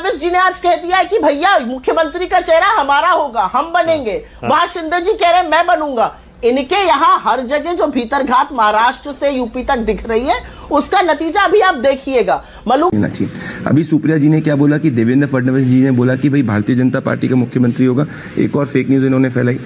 फडणवीस जी ने आज कह दिया है कि भैया मुख्यमंत्री का चेहरा हमारा होगा, हम बनेंगे। वहां शिंदे जी कह रहे हैं मैं बनूंगा। इनके यहां हर जगह जो भीतरघात महाराष्ट्र से यूपी तक दिख रही है, उसका नतीजा अभी आप देखिएगा। अभी सुप्रिया जी ने क्या बोला कि देवेंद्र फडणवीस जी ने बोला कि भाई भारतीय जनता पार्टी का मुख्यमंत्री होगा। एक और फेक न्यूज इन्होंने फैलाई।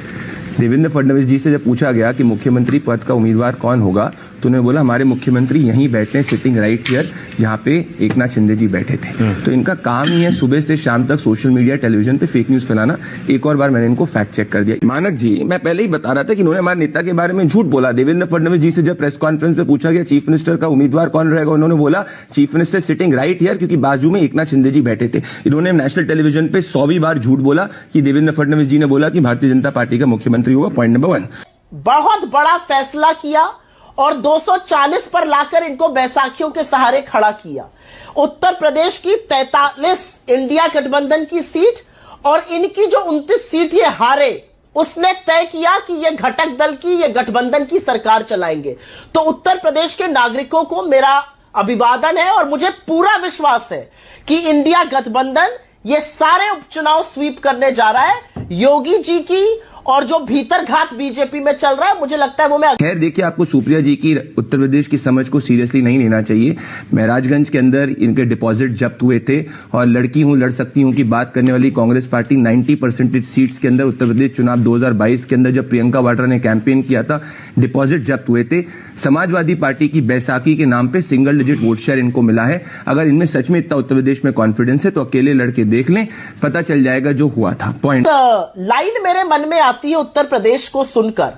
देवेंद्र फडणवीस जी से जब पूछा गया कि मुख्यमंत्री पद का उम्मीदवार कौन होगा, तो उन्होंने बोला हमारे मुख्यमंत्री यहीं बैठे हैं, सिटिंग राइट हियर, जहां पे एकनाथ शिंदे जी बैठे थे। तो इनका काम ही है सुबह से शाम तक सोशल मीडिया टेलीविजन पे फेक न्यूज फैलाना। एक और बार मैंने इनको फैक्ट चेक कर दिया। मानक जी, मैं पहले ही बता रहा था कि इन्होंने हमारे नेता के बारे में झूठ बोला। देवेंद्र फडणवीस जी से जब प्रेस कॉन्फ्रेंस में पूछा गया चीफ मिनिस्टर का उम्मीदवार कौन रहेगा, उन्होंने बोला chief minister sitting right here, क्योंकि बाजू में एकनाथ शिंदे जी बैठे थे। इन्होंने नेशनल टेलीविजन पे 100वीं बार झूठ बोला कि देवेंद्र फडणवीस जी ने बोला कि भारतीय जनता पार्टी का मुख्यमंत्री होगा। पॉइंट नंबर 1, बहुत बड़ा फैसला किया और 240 पर लाकर इनको बैसाखियों के सहारे खड़ा किया। उत्तर प्रदेश की 43 इंडिया गठबंधन की सीट और इनकी जो 29 सीट ये हारे, उसने तय किया कि ये घटक दल की, ये गठबंधन की सरकार चलाएंगे। तो उत्तर प्रदेश के नागरिकों को मेरा अभिवादन है और मुझे पूरा विश्वास है कि इंडिया गठबंधन ये सारे उपचुनाव स्वीप करने जा रहा है। योगी जी की और जो भीतरघात बीजेपी में चल रहा है, मुझे लगता है वो मैं खैर देखिए, आपको सुप्रिया जी की उत्तर प्रदेश की समझ को सीरियसली नहीं लेना चाहिए। महराजगंज के अंदर इनके डिपॉजिट जब्त हुए थे और लड़की हूं लड़ सकती हूं की बात करने वाली कांग्रेस पार्टी 90% सीट्स के अंदर उत्तर प्रदेश चुनाव 2022 के अंदर जब प्रियंका वाड्रा ने कैंपेन किया था, डिपॉजिट जब्त हुए थे। समाजवादी पार्टी की बैसाखी के नाम पे सिंगल डिजिट वोट शेयर इनको मिला है। अगर इनमें सच में इतना उत्तर प्रदेश में कॉन्फिडेंस है तो अकेले लड़के देख लें, पता चल जाएगा जो हुआ था। पॉइंट लाइन मेरे मन में आती है उत्तर प्रदेश को सुनकर,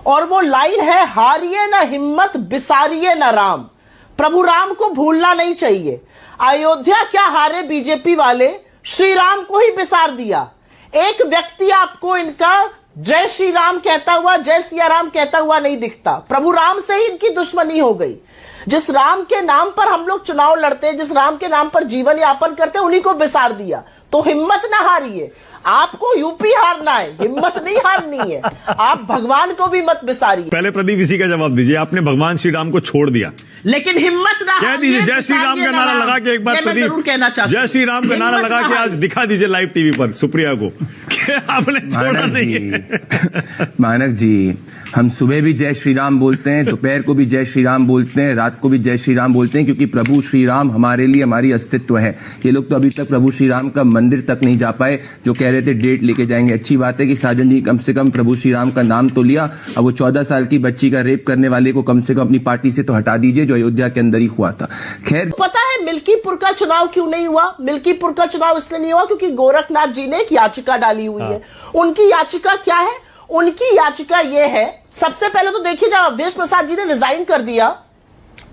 और वो लाइन है हारिए ना हिम्मत बिसारिए ना राम। प्रभु राम को भूलना नहीं चाहिए। अयोध्या क्या हारे बीजेपी वाले, श्री राम को ही बिसार दिया। एक व्यक्ति आपको इनका जय श्री राम कहता हुआ, जय सिया राम कहता हुआ नहीं दिखता। प्रभु राम से ही इनकी दुश्मनी हो गई। जिस राम के नाम पर हम लोग चुनाव लड़ते हैं, जिस राम के नाम पर जीवन यापन करते हैं, उन्हीं को बिसार दिया। तो हिम्मत ना हारिए। आपको यूपी हारना है, हिम्मत नहीं हारनी है। आप भगवान को भी मत बिसारिए। पहले प्रदीप इसी का जवाब दीजिए। आपने भगवान श्री राम को छोड़ दिया, लेकिन हिम्मत ना कह दीजिए जय श्री राम का नारा लगा के एक बार प्रदीप, जय श्री राम का नारा लगा के आज दिखा दीजिए लाइव टीवी पर सुप्रिया को आपने छोड़ा नहीं है। मानक जी, हम सुबह भी जय श्री राम बोलते हैं, दोपहर को भी जय श्री राम बोलते हैं, रात को भी जय श्री राम बोलते हैं, क्योंकि प्रभु श्री राम हमारे लिए हमारी अस्तित्व है। ये लोग तो अभी तक प्रभु श्री राम का मंदिर तक नहीं जा पाए, जो कह रहे थे डेट लेके जाएंगे। अच्छी बात है कि साजन जी कम से कम प्रभु श्री राम का नाम तो लिया। अब वो 14 साल की बच्ची का रेप करने वाले को कम से कम अपनी पार्टी से तो हटा दीजिए, जो अयोध्या के अंदर ही हुआ था। खैर, पता है मिल्कीपुर का चुनाव क्यों नहीं हुआ? मिल्कीपुर का चुनाव इसलिए नहीं हुआ क्योंकि गोरखनाथ जी ने एक याचिका डाली हुई है। उनकी याचिका क्या है? उनकी याचिका यह है, सबसे पहले तो देखिए, जब अवधेश प्रसाद जी ने रिजाइन कर दिया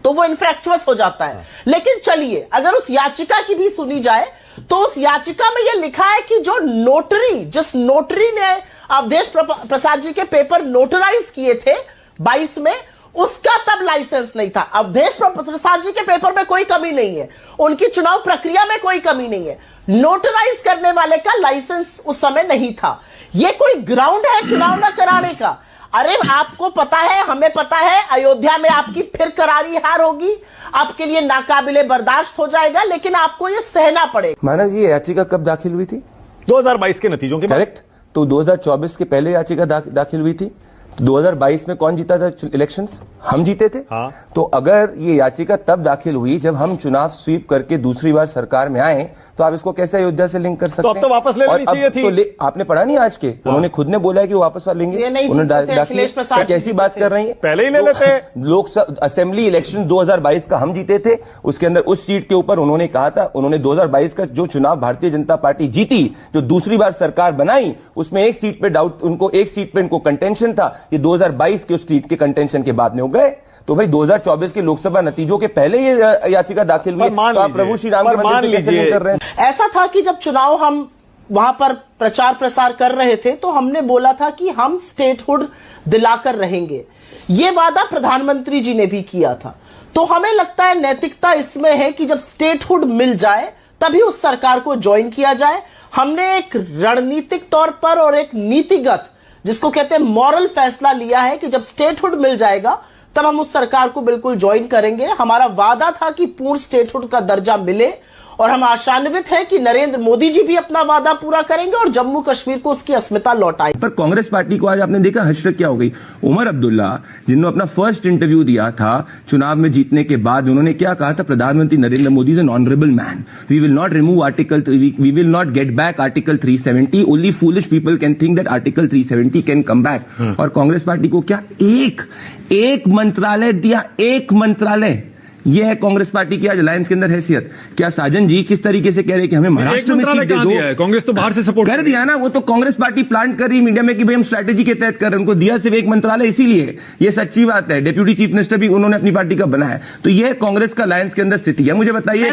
तो वो इनफ्रैक्चुअस हो जाता है। लेकिन चलिए, अगर उस याचिका की भी सुनी जाए तो उस याचिका में यह लिखा है कि जो नोटरी, जिस नोटरी ने अवधेश प्रसाद जी के पेपर नोटराइज किए थे 22 में, उसका तब लाइसेंस नहीं था। अवधेश प्रसाद जी के पेपर में कोई कमी नहीं है, उनकी चुनाव प्रक्रिया में कोई कमी नहीं है। नोटराइज करने वाले का लाइसेंस उस समय नहीं था। यह कोई ग्राउंड है चुनाव न कराने का? अरे आपको पता है, हमें पता है, अयोध्या में आपकी फिर करारी हार होगी, आपके लिए नाकाबिले बर्दाश्त हो जाएगा, लेकिन आपको यह सहना पड़ेगा। मानक जी, याचिका कब दाखिल हुई थी? 2022 के नतीजों के बाद। करेक्ट। तो 2024 के पहले याचिका दाखिल हुई थी। 2022 में कौन जीता था इलेक्शंस? हम जीते थे। हाँ। तो अगर ये याचिका तब दाखिल हुई जब हम चुनाव स्वीप करके दूसरी बार सरकार में आए, तो आप इसको कैसे अयोध्या से लिंक कर सकते हैं? तो अब तो वापस ले लेनी चाहिए थी। तो आपने पढ़ा नहीं आज के? उन्होंने खुद ने बोला है कि वो वापस लेंगे। उन्होंने कैसी बात कर रही है? पहले ही ले लेते। लोकसभा असेंबली इलेक्शन 2022 का हम जीते थे, उसके अंदर उस सीट के ऊपर उन्होंने कहा था, उन्होंने 2022 का जो चुनाव भारतीय जनता पार्टी जीती, जो दूसरी बार सरकार बनाई, उसमें एक सीट पे डाउट, उनको एक सीट पे इनको कंटेंशन था। ये 2022 के उस सीट के कंटेंशन के बाद में हो गए। तो भाई 2024 के लोकसभा नतीजों के पहले ये याचिका दाखिल हुई, तो आप प्रभु श्री राम के मंदिर से कैसे लिंक कर रहे हैं? ऐसा था कि जब चुनाव हम वहां पर प्रचार प्रसार कर रहे थे तो हमने बोला था कि हम स्टेटहुड दिलाकर रहेंगे। यह वादा प्रधानमंत्री जी ने भी किया था। तो हमें लगता है नैतिकता इसमें है कि जब स्टेटहुड मिल जाए तभी उस सरकार को ज्वाइन किया जाए। हमने एक रणनीतिक तौर पर और एक नीतिगत, जिसको कहते हैं मॉरल, फैसला लिया है कि जब स्टेटहुड मिल जाएगा तब हम उस सरकार को बिल्कुल ज्वाइन करेंगे। हमारा वादा था कि पूर्ण स्टेटहुड का दर्जा मिले और हम आशान्वित हैं कि नरेंद्र मोदी जी भी अपना वादा पूरा करेंगे और जम्मू कश्मीर को उसकी अस्मिता लौटाएंगे। पर कांग्रेस पार्टी को आज आपने देखा हशरत क्या हो गई। उमर अब्दुल्ला जिन्होंने अपना फर्स्ट इंटरव्यू दिया था चुनाव में जीतने के बाद, उन्होंने क्या कहा था, प्रधानमंत्री Narendra Modi is an honourable man, we will not remove article, we will not get back article 370, only foolish people can think that article 370 can come back. और कांग्रेस पार्टी को क्या एक मंत्रालय दिया, एक मंत्रालय। यह है कांग्रेस पार्टी की आज अलायंस के अंदर हैसियत। क्या साजन जी किस तरीके से कह रहे हैं कि हमें महाराष्ट्र में सीट दे दो? कांग्रेस तो बाहर से सपोर्ट कर दिया ना, वो तो कांग्रेस पार्टी प्लांट कर रही मीडिया में कि भाई हम स्ट्रैटेजी के तहत कर रहे हैं, उनको दिया सिर्फ एक मंत्रालय इसीलिए। ये सच्ची बात है, डेप्यूटी चीफ मिनिस्टर भी उन्होंने अपनी पार्टी का बनाया। तो यह कांग्रेस का अलायंस के अंदर स्थिति है। मुझे बताइए